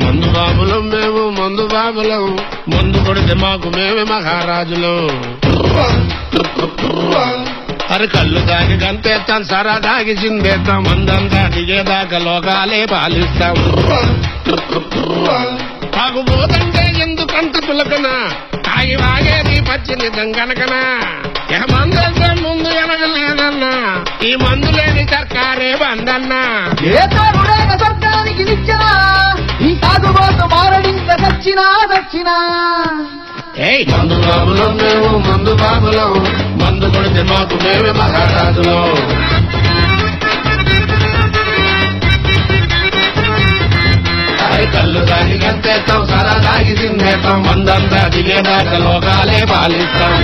మందు బాబులం మేము మందు బాబులం, మందు కొడితే మాకు మేమే మహారాజులం. అరే కళ్ళు తాగి గంతేస్తాం, సరా తాగి చిందేస్తాం, మందంతా దిగేదాకా లోకాలే పాలిస్తాం. తాగుబోతంటే ఎందుకంత తులకన, తాగి వాగేది పచ్చి నిజం కనుకనా. మందంతా ముందు ఎనగలేదన్నా, ఈ మందు లేని సర్కారే బందన్నా. ఏ తాగుడైన స్వర్గానికి నిచ్చెనా, ఈ తాగుబోతు మారడింత దచ్చినా. మందు బాబులం మేము మందు బాబులం, మందు కొడితే మాకు మేమే మహారాజులం. కళ్ళు తాగి గంతేస్తాం, సరా తాగి చిందేస్తాం, మందంతా దిగేదాకా లోకాలే పాలిస్తాం.